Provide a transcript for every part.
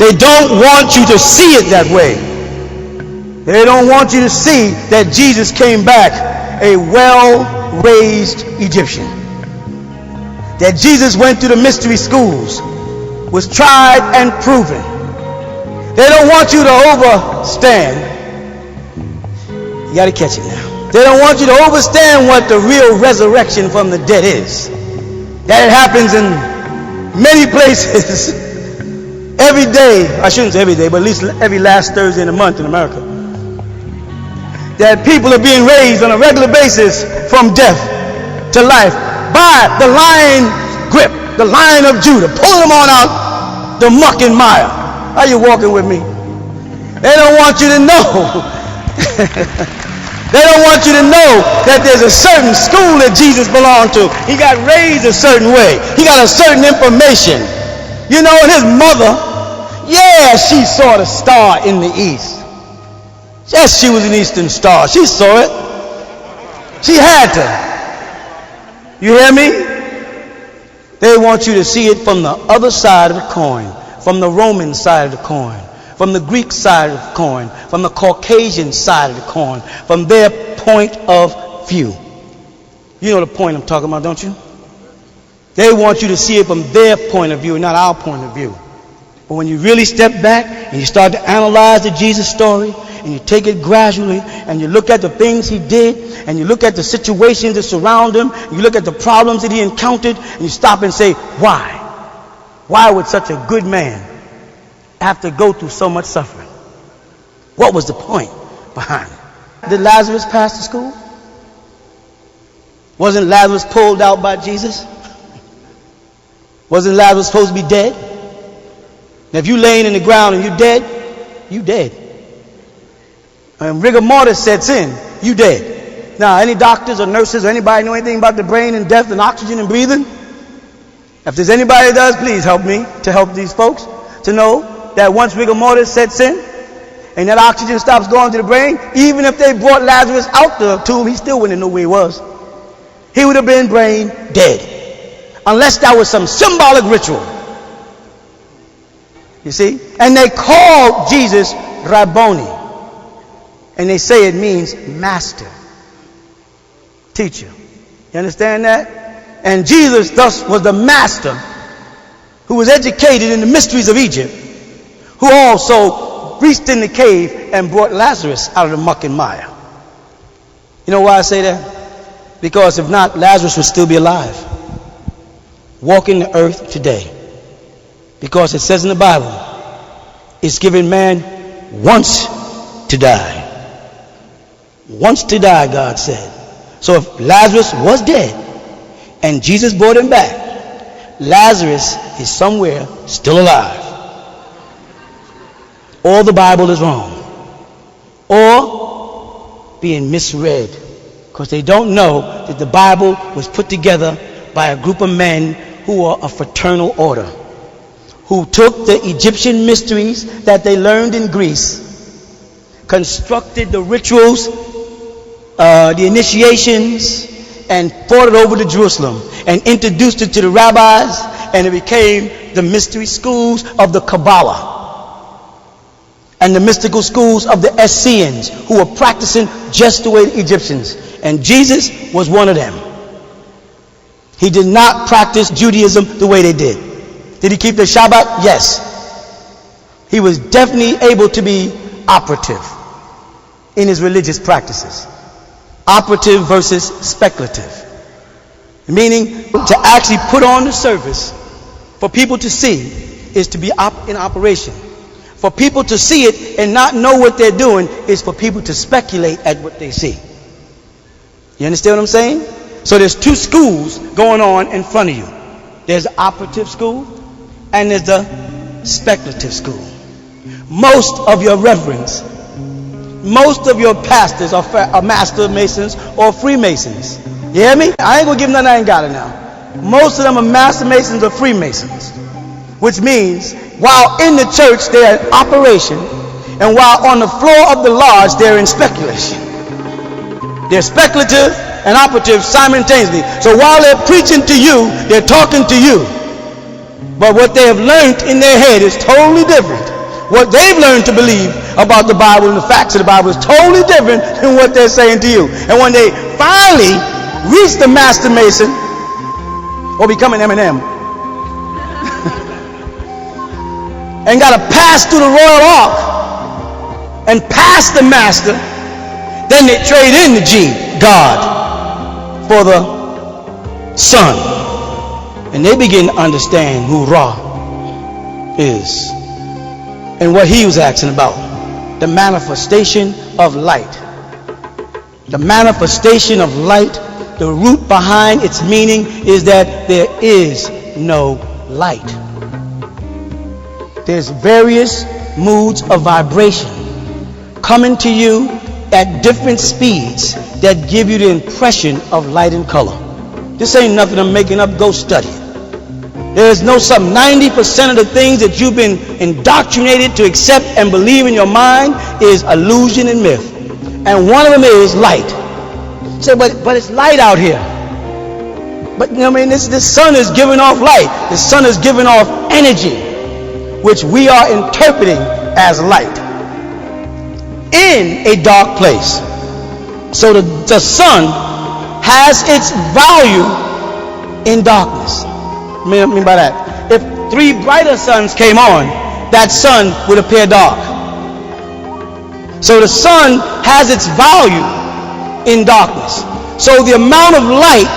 They don't want you to see it that way. They don't want you to see that Jesus came back a well-raised Egyptian. That Jesus went through the mystery schools, was tried and proven. They don't want you to overstand. You got to catch it now. They don't want you to overstand what the real resurrection from the dead is. That it happens in many places every day. I shouldn't say every day, but at least every last Thursday in the month in America. That people are being raised on a regular basis from death to life by the lion grip, the Lion of Judah, pulling them on out the muck and mire. Are you walking with me? They don't want you to know. They don't want you to know that there's a certain school that Jesus belonged to. He got raised a certain way. He got a certain information. You know, and his mother, yeah, she saw the star in the east. Yes, she was an eastern star. She saw it. She had to. You hear me? They want you to see it from the other side of the coin, from the Roman side of the coin, from the Greek side of the coin, from the Caucasian side of the coin, from their point of view. You know the point I'm talking about, don't you? They want you to see it from their point of view, not our point of view. But when you really step back and you start to analyze the Jesus story, and you take it gradually, and you look at the things he did, and you look at the situations that surround him, and you look at the problems that he encountered, and you stop and say, why? Why would such a good man have to go through so much suffering? What was the point behind it? Did Lazarus pass the school? Wasn't Lazarus pulled out by Jesus? Wasn't Lazarus supposed to be dead? Now if you laying in the ground and you dead, you dead. And rigor mortis sets in, you dead. Now any doctors or nurses or anybody know anything about the brain and death and oxygen and breathing? If there's anybody that does, please help me to help these folks to know that once rigor mortis sets in and that oxygen stops going to the brain, even if they brought Lazarus out the tomb, he still wouldn't know where he was. He would have been brain dead. Unless that was some symbolic ritual. You see? And they called Jesus Rabboni. And they say it means master, teacher. You understand that? And Jesus thus was the master who was educated in the mysteries of Egypt, who also reached in the cave and brought Lazarus out of the muck and mire. You know why I say that? Because if not, Lazarus would still be alive, walking the earth today. Because it says in the Bible, it's given man once to die. Once to die, God said. So if Lazarus was dead and Jesus brought him back, Lazarus is somewhere still alive. Or the Bible is wrong. Or being misread. Because they don't know that the Bible was put together by a group of men who are a fraternal order, who took the Egyptian mysteries that they learned in Greece, constructed the rituals, the initiations, and brought it over to Jerusalem and introduced it to the rabbis, and it became the mystery schools of the Kabbalah and the mystical schools of the Essenes, who were practicing just the way the Egyptians. And Jesus was one of them. He did not practice Judaism the way they did. Did he keep the Shabbat? Yes. He was definitely able to be operative in his religious practices. Operative versus speculative. Meaning to actually put on the surface for people to see is to be in operation. For people to see it and not know what they're doing is for people to speculate at what they see. You understand what I'm saying? So there's two schools going on in front of you. There's the operative school and there's the speculative school. Most of your reverends, most of your pastors are master masons or freemasons. You hear me? I ain't gonna give nothing I ain't got it now. Most of them are master masons or freemasons, which means while in the church they're in operation, and while on the floor of the lodge they're in speculation. They're speculative and operative simultaneously. So while they're preaching to you, they're talking to you. But what they have learned in their head is totally different. What they've learned to believe about the Bible and the facts of the Bible is totally different than what they're saying to you. And when they finally reach the Master Mason, or become an M&M, and got to pass through the Royal Ark and pass the Master, then they trade in the G, God, for the Son. And they begin to understand who Ra is and what he was asking about. The manifestation of light. The manifestation of light, the root behind its meaning is that there is no light. There's various moods of vibration coming to you at different speeds that give you the impression of light and color. This ain't nothing I'm making up. Go study it. There's no some 90% of the things that you've been indoctrinated to accept and believe in your mind is illusion and myth. And one of them is light. You say, but it's light out here. But you know what I mean? This sun is giving off light. The sun is giving off energy, which we are interpreting as light in a dark place. So the sun has its value in darkness. What I mean by that? If 3 brighter suns came on, that sun would appear dark. So the sun has its value in darkness. So the amount of light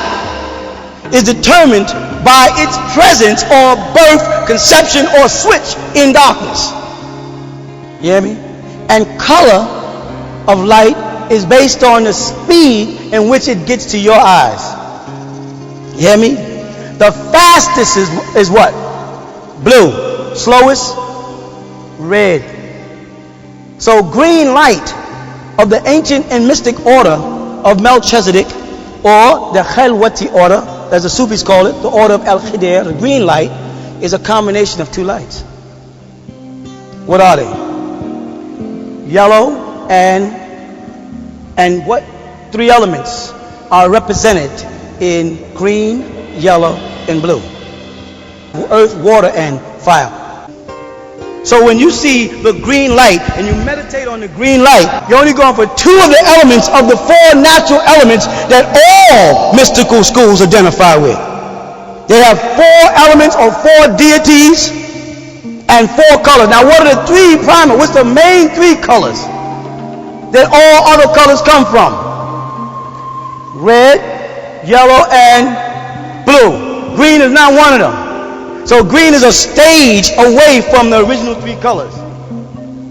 is determined by its presence or birth, conception, or switch in darkness. You hear me? And color of light is based on the speed in which it gets to your eyes. You hear me? The fastest is what? Blue. Slowest? Red. So green light of the ancient and mystic order of Melchizedek, or the Khalwati order, as the Sufis call it, the order of Al-Khidr, the green light, is a combination of 2 lights. What are they? Yellow and what 3 elements are represented in green, yellow, and blue? Earth, water, and fire. So when you see the green light and you meditate on the green light, you're only going for 2 of the elements of the 4 natural elements that all mystical schools identify with. They have 4 elements or 4 deities and 4 colors. Now what are the 3 primary? What's the main 3 colors that all other colors come from? Red, yellow, and blue. Green is not one of them. So green is a stage away from the original 3 colors.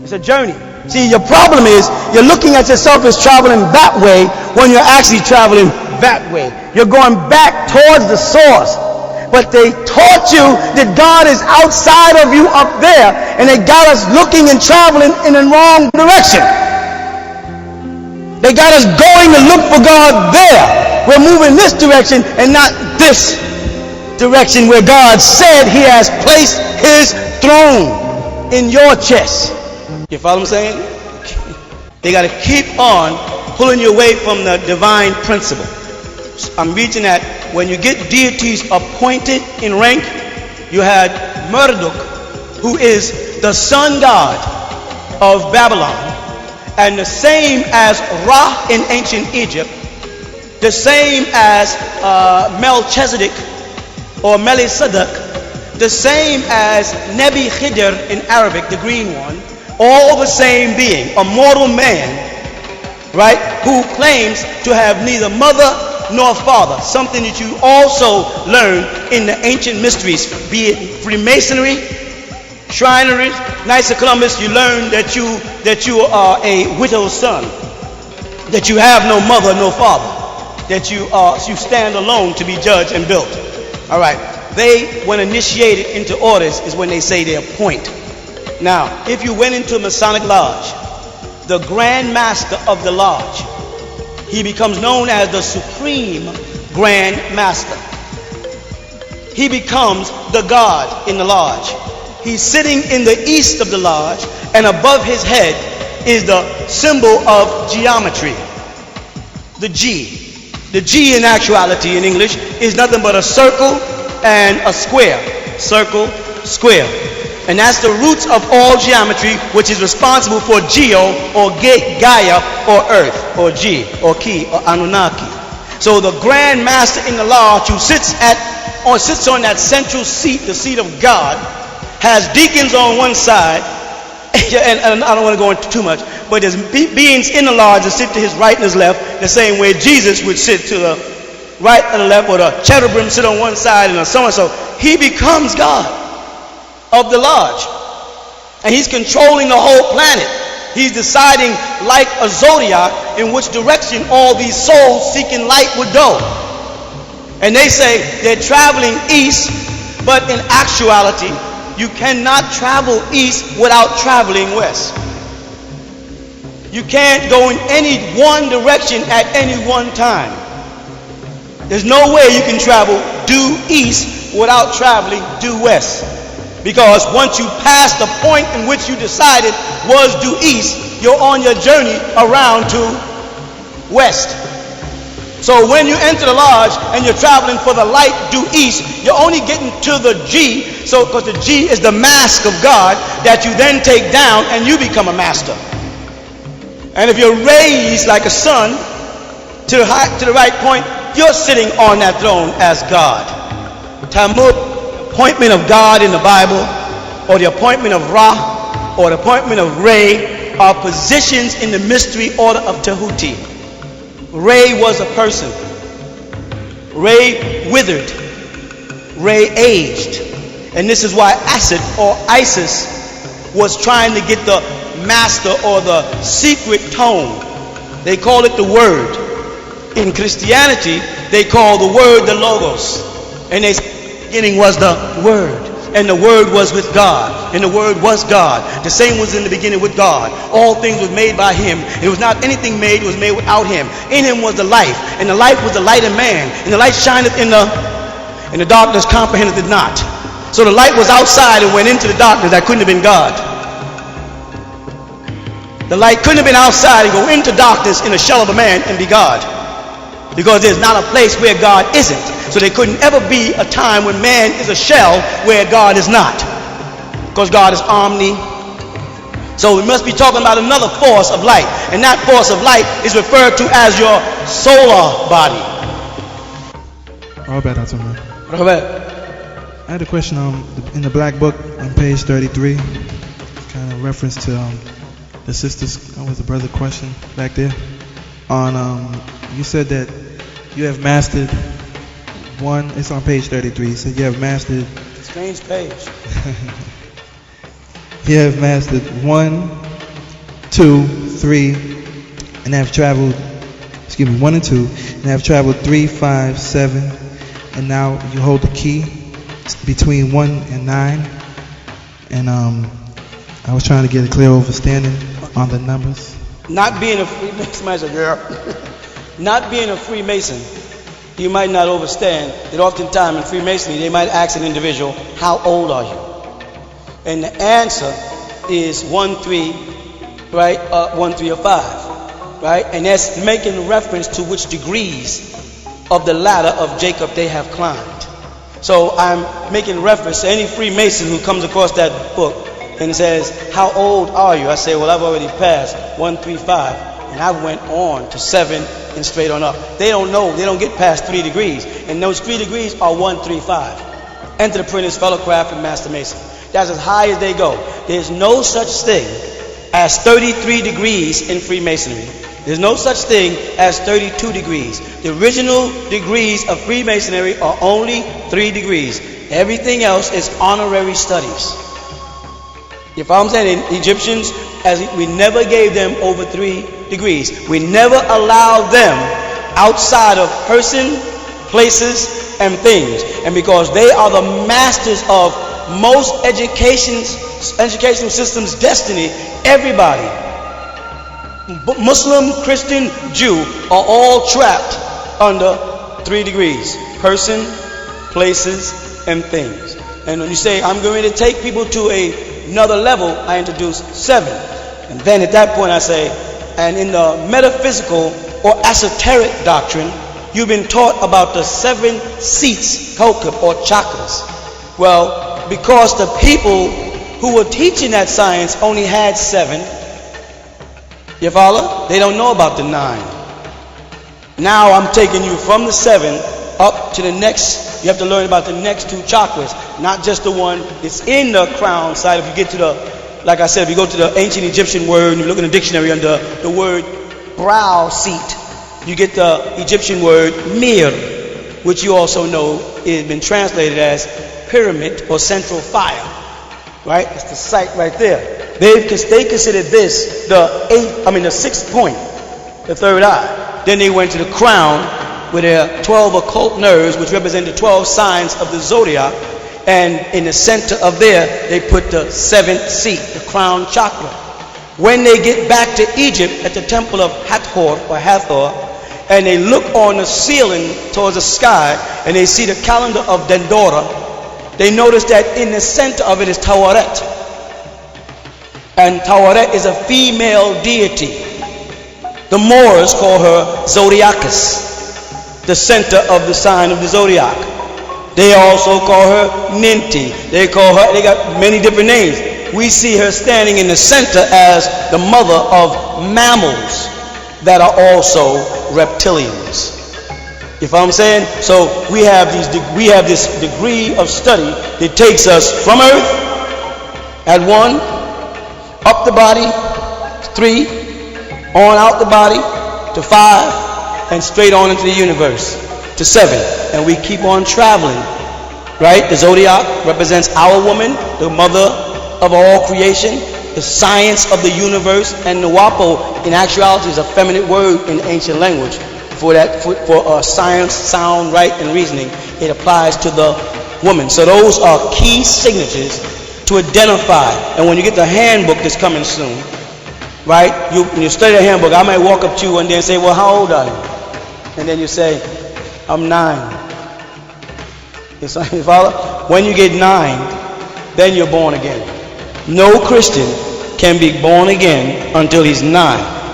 It's a journey. See, your problem is you're looking at yourself as traveling that way when you're actually traveling that way. You're going back towards the source. But they taught you that God is outside of you up there, and they got us looking and traveling in the wrong direction. They got us going to look for God there. We're moving this direction and not this direction where God said he has placed his throne in your chest. You follow what I'm saying? They got to keep on pulling you away from the divine principle. I'm reaching at when you get deities appointed in rank. You had Marduk, who is the sun god of Babylon, and the same as Ra in ancient Egypt, the same as Melchizedek or Melchizedek, the same as Nebi Khidr in Arabic, the green one, all the same being, a mortal man, right, who claims to have neither mother nor father, something that you also learn in the ancient mysteries, be it Freemasonry, Shrinery, Knights of Columbus. You learn that you are a widow's son, that you have no mother, no father, that you stand alone to be judged and built. All right, they, when initiated into orders, is when they say they appoint. Now, if you went into a Masonic lodge, the Grand Master of the lodge, he becomes known as the Supreme Grand Master. He becomes the God in the lodge. He's sitting in the east of the lodge, and above his head is the symbol of geometry, the G. The G in actuality in English is nothing but a circle and a square. circle, square. And that's the roots of all geometry, which is responsible for Geo or Gaia or Earth or G or Ki or Anunnaki. So the Grand Master in the lodge, who sits on that central seat, the seat of God, has deacons on one side, and I don't want to go into too much, but there's beings in the lodge that sit to his right and his left, the same way Jesus would sit to the right and the left, or the cherubim sit on one side and so and so. He becomes God of the lodge, and he's controlling the whole planet. He's deciding, like a zodiac, in which direction all these souls seeking light would go. And they say they're traveling east, but in actuality you cannot travel east without traveling west. You can't go in any one direction at any one time. There's no way you can travel due east without traveling due west. Because once you pass the point in which you decided was due east, you're on your journey around to west. So when you enter the lodge and you're traveling for the light due east, you're only getting to the G, so because the G is the mask of God that you then take down and you become a master. And if you're raised like a son to the right point, you're sitting on that throne as God. Talmud, appointment of God in the Bible, or the appointment of Ra, or the appointment of Re, are positions in the mystery order of Tehuti. Re was a person. Re withered. Re aged. And this is why Acid or Isis was trying to get the master or the secret tone. They call it the Word. In Christianity, they call the Word the Logos. And they beginning was the Word, and the Word was with God, and the Word was God. The same was in the beginning with God. All things were made by him. It was not anything made was made without him. In him was the life, and the life was the light of man, and the light shineth in the darkness comprehendeth it not. So the light was outside and went into the darkness. That couldn't have been God. The light couldn't have been outside and go into darkness in the shell of a man and be God, because there's not a place where God isn't. So there couldn't ever be a time when man is a shell where God is not, because God is omni. So we must be talking about another force of light, and that force of light is referred to as your solar body. All bad, that's man. Robert. I had a question in the black book on page 33, kind of reference to the sister's, was the brother question back there. You said that you have mastered one, it's on page 33. You said you have mastered. Strange page. You have mastered 1, 2, 3, and have traveled, 1 and 2, and have traveled 3, 5, 7, and now you hold the key between 1 and 9. And I was trying to get a clear understanding on the numbers. Not being a Freemason, not being a Freemason, you might not understand that oftentimes in Freemasonry they might ask an individual, how old are you? And the answer is 1, 3, right? 1, 3, or 5, right? And that's making reference to which degrees of the ladder of Jacob they have climbed. So I'm making reference to any Freemason who comes across that book and says, how old are you? I say, well, I've already passed 1, 3, 5, and I went on to 7 and straight on up. They don't know, they don't get past 3 degrees, and those 3 degrees are 1, 3, 5. Enter the apprentice, fellow craft, and master mason. That's as high as they go. There's no such thing as 33 degrees in Freemasonry. There's no such thing as 32 degrees. The original degrees of Freemasonry are only 3 degrees. Everything else is honorary studies. If I'm saying Egyptians, we never gave them over 3 degrees. We never allowed them outside of person, places, and things. And because they are the masters of most educational systems' destiny, everybody, Muslim, Christian, Jew, are all trapped under 3 degrees: person, places, and things. And when you say, I'm going to take people to another level, I introduce 7. And then at that point I say, and in the metaphysical or esoteric doctrine, you've been taught about the 7 seats, kaukab, or chakras. Well, because the people who were teaching that science only had 7. You follow? They don't know about the 9. Now I'm taking you from the 7 up to the next. You have to learn about the next 2 chakras, not just the one that's in the crown side. If you get to the, like I said, if you go to the ancient Egyptian word and you look in the dictionary under the word brow seat, you get the Egyptian word mir, which you also know has been translated as pyramid or central fire. Right? It's the site right there. They considered this the 6th point, the 3rd eye. Then they went to the crown with their 12 occult nerves, which represent the 12 signs of the zodiac. And in the center of there, they put the 7th seat, the crown chakra. When they get back to Egypt at the temple of Hathor or Hathor, and they look on the ceiling towards the sky, and they see the calendar of Dendora, they notice that in the center of it is Tawaret. And Tawaret is a female deity. The Moors call her Zodiacus, the center of the sign of the zodiac. They also call her Ninti. They got many different names. We see her standing in the center as the mother of mammals that are also reptilians. You follow what I'm saying? So we have this degree of study that takes us from Earth at 1, up the body 3, on out the body to 5, and straight on into the universe to 7. And we keep on traveling. Right? The zodiac represents our woman, the mother of all creation, the science of the universe, and NWPU in actuality is a feminine word in ancient language. For science, sound, right, and reasoning, it applies to the woman. So those are key signatures to identify. And when you get the handbook that's coming soon, right, when you study the handbook, I might walk up to you one day and say, well, how old are you? And then you say, I'm 9. You follow? When you get 9, then you're born again. No Christian can be born again until he's 9.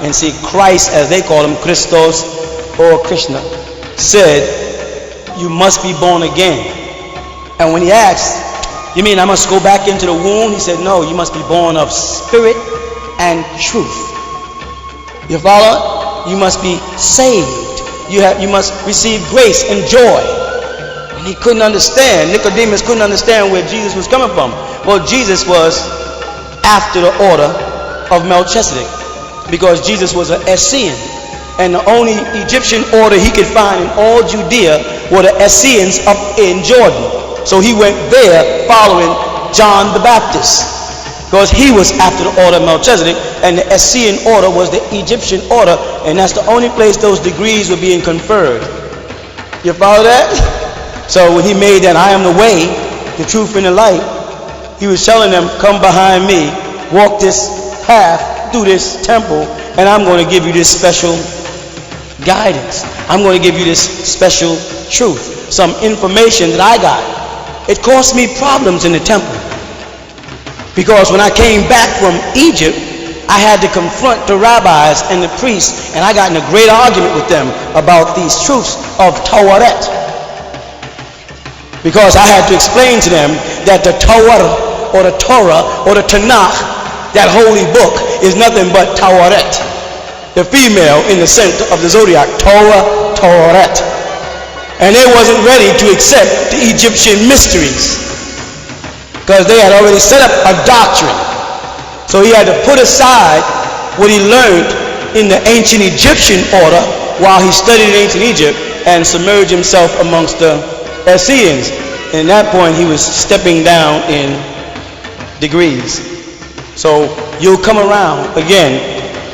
And see, Christ, as they call him, Christos, or Krishna, said, you must be born again. And when he asked, you mean I must go back into the womb? He said, no, you must be born of spirit and truth. You follow? You must be saved. You must receive grace and joy. And he couldn't understand. Nicodemus couldn't understand where Jesus was coming from. Well, Jesus was after the order of Melchizedek, because Jesus was an Essean. And the only Egyptian order he could find in all Judea were the Essenes up in Jordan. So he went there following John the Baptist, because he was after the order of Melchizedek, and the Essean order was the Egyptian order, and that's the only place those degrees were being conferred. You follow that? So when he made that I am the way, the truth, and the light, he was telling them, come behind me, walk this path through this temple, and I'm going to give you this special guidance. I'm going to give you this special truth, some information that I got. It caused me problems in the temple, because when I came back from Egypt, I had to confront the rabbis and the priests, and I got in a great argument with them about these truths of Tawaret, because I had to explain to them that the Torah or the Tanakh, that holy book, is nothing but Tawaret, the female in the center of the zodiac, Tawaret. And they wasn't ready to accept the Egyptian mysteries, because they had already set up a doctrine. So he had to put aside what he learned in the ancient Egyptian order while he studied in ancient Egypt, and submerge himself amongst the Essenes. And at that point he was stepping down in degrees. So you'll come around again,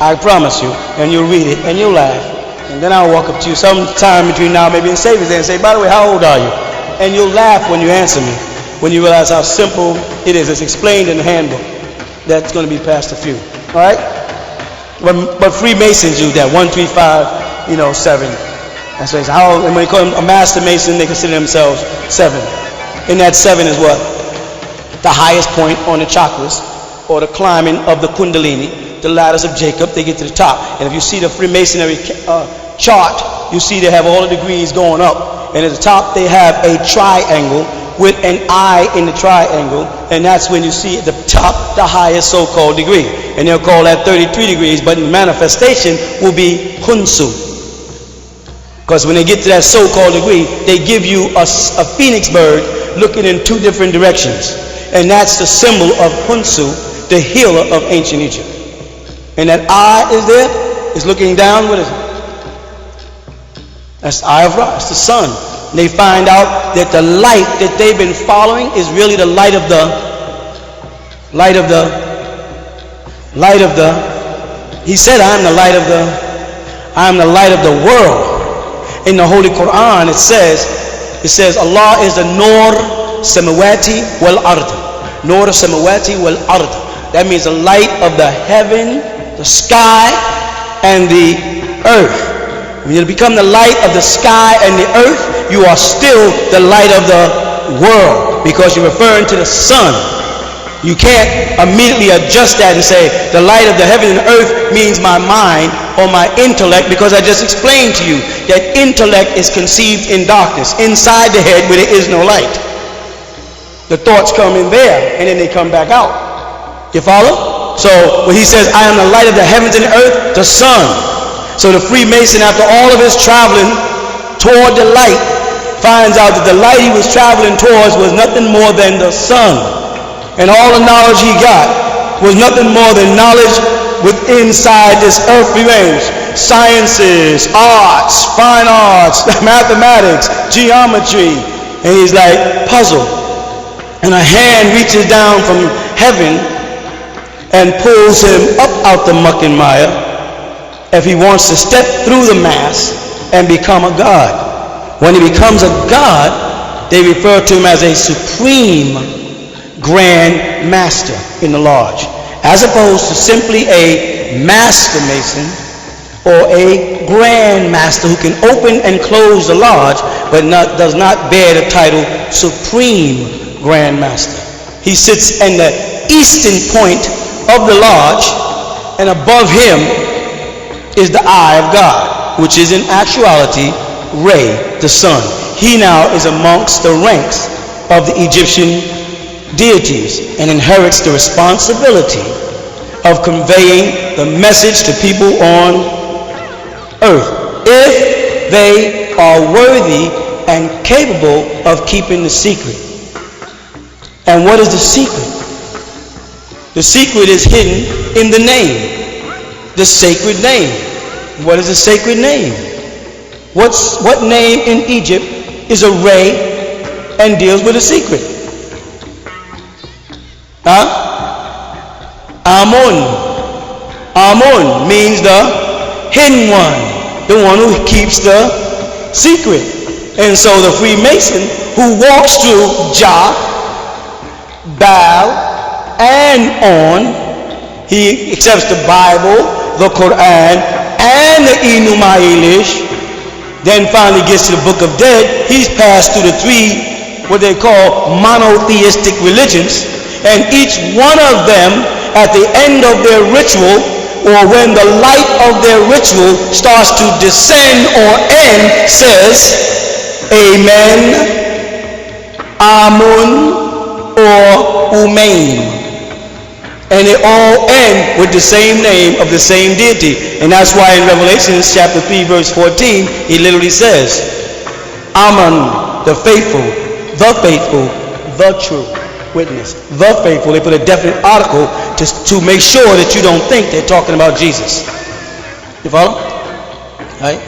I promise you, and you'll read it and you'll laugh, and then I'll walk up to you sometime between now maybe and Savior's Day and say, by the way, how old are you? And you'll laugh when you answer me, when you realize how simple it is. It's explained in the handbook that's going to be passed to few. All right? But Freemasons do that, 1, 3, 5, 7. That's what how old, and when they call them a master mason, they consider themselves 7. And that 7 is what? The highest point on the chakras, or the climbing of the Kundalini, the ladders of Jacob. They get to the top. And if you see the Freemasonry chart, you see they have all the degrees going up. And at the top they have a triangle with an eye in the triangle, and that's when you see at the top the highest so-called degree. And they'll call that 33 degrees, but in manifestation will be Hunsu. Because when they get to that so-called degree, they give you a phoenix bird looking in two different directions. And that's the symbol of Hunsu, the healer of ancient Egypt. And that eye is there, is looking down, what is it? That's the eye of Ra, it's the sun. And they find out that the light that they've been following is really the light of the he said, I am the light of the world. In the Holy Quran it says Allah is the Nur Samawati wal Ard. Nur Samawati wal Ard. That means the light of the heaven, the sky, and the earth. When you become the light of the sky and the earth, you are still the light of the world, because you're referring to the sun. You can't immediately adjust that and say the light of the heaven and earth means my mind or my intellect, because I just explained to you that intellect is conceived in darkness, inside the head where there is no light. The thoughts come in there and then they come back out. You follow? So when he says, I am the light of the heavens and the earth, the sun. So the Freemason, after all of his traveling toward the light, finds out that the light he was traveling towards was nothing more than the sun. And all the knowledge he got was nothing more than knowledge with inside this earthly range. Sciences, arts, fine arts, mathematics, geometry. And he's like puzzled. And a hand reaches down from heaven and pulls him up out the muck and mire, if he wants to step through the mass and become a god. When he becomes a god, they refer to him as a supreme grand master in the lodge, as opposed to simply a master mason or a grand master who can open and close the lodge, but does not bear the title supreme grand master. He sits in the eastern point of the lodge, and above him is the eye of God, which is in actuality Re, the sun. He now is amongst the ranks of the Egyptian deities and inherits the responsibility of conveying the message to people on earth, if they are worthy and capable of keeping the secret. And what is the secret? The secret is hidden in the name, the sacred name. What is a sacred name? What name in Egypt is a ray and deals with a secret? Amun. Amun means the hidden one, the one who keeps the secret. And so the Freemason who walks through Jah, Baal, and on, he accepts the Bible, the Quran, and the Enuma Elish, then finally gets to the Book of Dead. He's passed through the three, what they call monotheistic religions, and each one of them, at the end of their ritual, or when the light of their ritual starts to descend or end, says Amen, Amun, or Umain. And they all end with the same name of the same deity. And that's why in Revelation chapter 3 verse 14, he literally says, Aman, the faithful, the true witness, the faithful. They put a definite article to make sure that you don't think they're talking about Jesus. You follow? Right?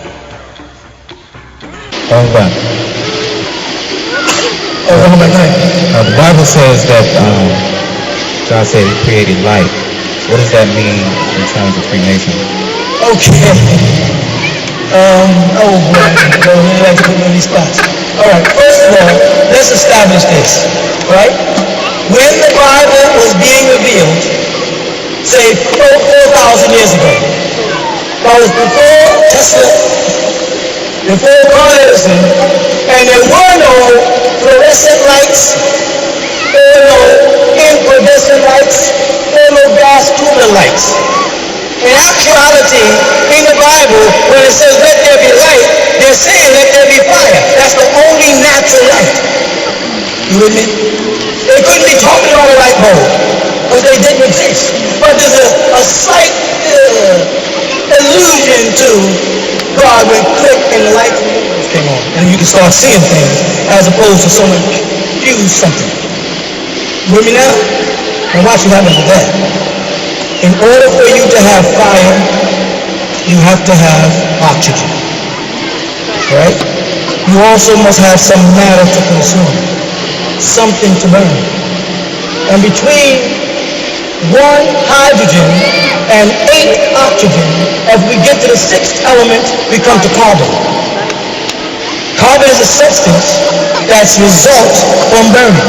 The Bible says that God said he created light. What does that mean in terms of Freemason? Okay. Oh boy, you like to put me on these spots. Alright, first of all, let's establish this, right? When the Bible was being revealed, say 4,000 years ago, that was before Tesla, before Carl Edison, and there were no fluorescent lights, there were no incandescent lights, there were no gas cooler lights. In actuality, in the Bible, when it says let there be light, they're saying let there be fire. That's the only natural light. You with me? They couldn't be talking about a light bulb because they didn't exist. But there's a slight illusion to God when click and the light came on. And you can start seeing things as opposed to someone fuse something. You with me now? And watch what happens with that. In order for you to have fire, you have to have oxygen. Right? You also must have some matter to consume, something to burn. And between 1 hydrogen and 8 oxygen, as we get to the 6th element, we come to carbon. Carbon is a substance that's result from burning.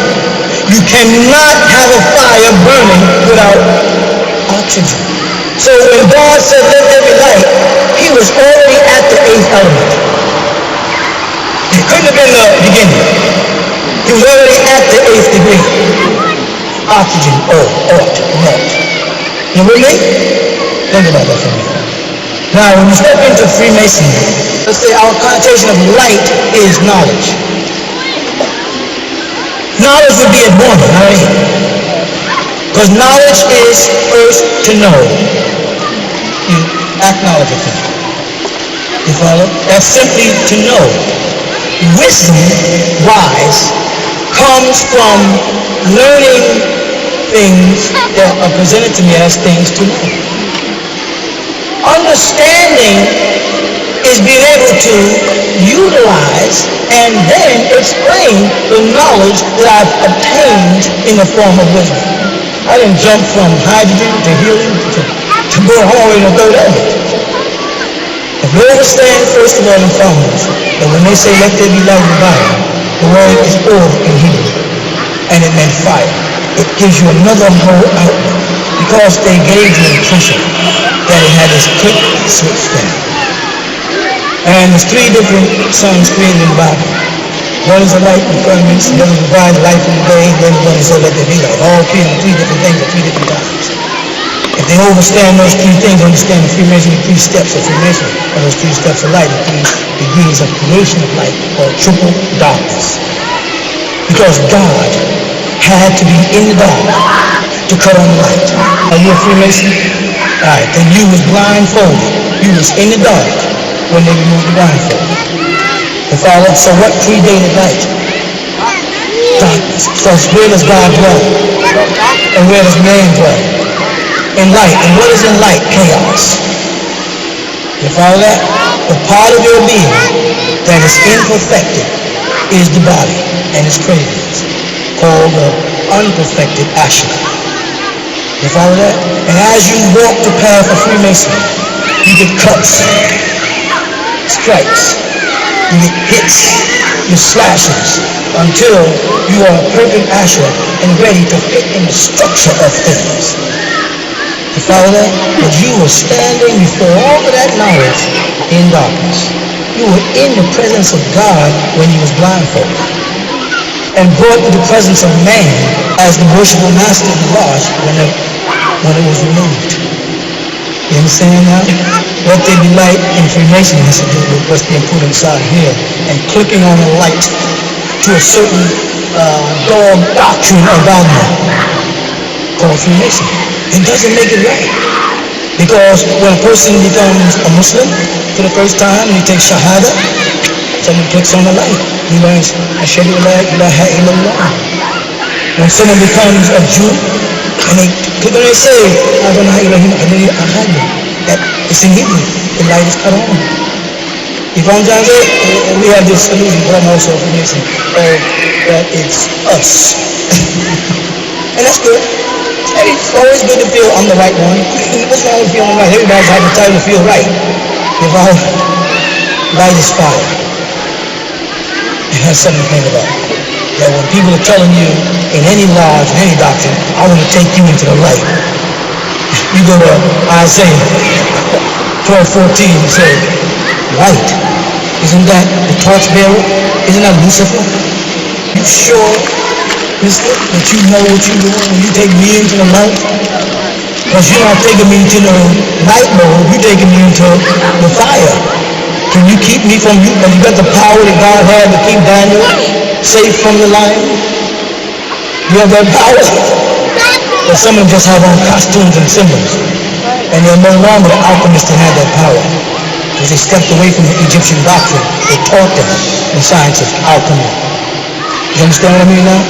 You cannot have a fire burning without oxygen. So when God said, let there be light, he was already at the 8th element. It couldn't have been the beginning. He was already at the 8th degree. Oxygen, ought, not. You with me? Think about that for me. Now, when you step into Freemasonry, let's say our connotation of light is knowledge. Knowledge would be at 1, not 8. Because knowledge is first to know. You acknowledge a thing. You follow? That's simply to know. Wisdom, wise, comes from learning things that are presented to me as things to know. Understanding is being able to utilize and then explain the knowledge that I've obtained in the form of wisdom. I didn't jump from hydrogen to helium to go all the way to the 3rd element. If you understand, first of all and foremost, that when they say let there be light in the Bible, the word is or in Hebrew, and it meant fire. It gives you another whole outlook, because they gave you the impression that it had this quick switch thing. And there's 3 different suns created in the Bible. One is a light in the firmaments, the other provides light in the day, and then one is so let there be light. All appear in 3 different things at 3 different times. If they understand those 3 things, understand the Freemasonry 3 steps of Freemasonry, or those 3 steps of light, the 3 degrees of creation of light, or triple darkness. Because God had to be in the dark to cut on the light. Are you a Freemason? Alright, then you was blindfolded. You was in the dark when they removed the blindfold. You follow? So what predated light? Darkness. Because where does God dwell? And where does man dwell? In light. And what is in light? Chaos. You follow that? The part of your being that is imperfected is the body and its cravings, called the unperfected ashram. You follow that? And as you walk the path of Freemasonry, you get cuts, strikes, you get hits, you slashes, until you are a perfect ashram and ready to fit in the structure of things. You follow that? But you were standing before all of that knowledge in darkness. You were in the presence of God when you was blindfolded, and brought to the presence of man as the worshipful master of the lodge when it was removed. You understand now? Let there be light in Freemasonry has to do with what's being put inside here, and clicking on the light to a certain dog doctrine of dogma called Freemasonry. It doesn't make it right. Because when a person becomes a Muslim for the first time and he takes Shahada, someone clicks on the light. He learns, Ashhadu an la ilaha illallah. When someone becomes a Jew and they click on it and say, Adonai Elohim Adonai Ahad, that it's in Hebrew. The light is cut on. You know what I'm trying to say? We have this illusion, but I'm also a Freemason, that it's us. And that's good. And it's always good to feel I'm the right one. What's wrong with feeling right? Everybody's had the time to feel right. If light is fire. It has something to think about. That when people are telling you in any lodge, in any doctrine, I want to take you into the light. You go to Isaiah 12:14 and say, light. Isn't that the torchbearer? Isn't that Lucifer? You sure, mister, that you know what you're doing when you take me into the light? Because you're not taking me into the night mode, you're taking me into the fire. Can you keep me from you? Because you got the power that God had to keep Daniel safe from the lion? You have that power. But some of them just have on costumes and symbols. And they're no longer the alchemists that have that power. Because they stepped away from the Egyptian doctrine. They taught them the science of alchemy. You understand what I mean now?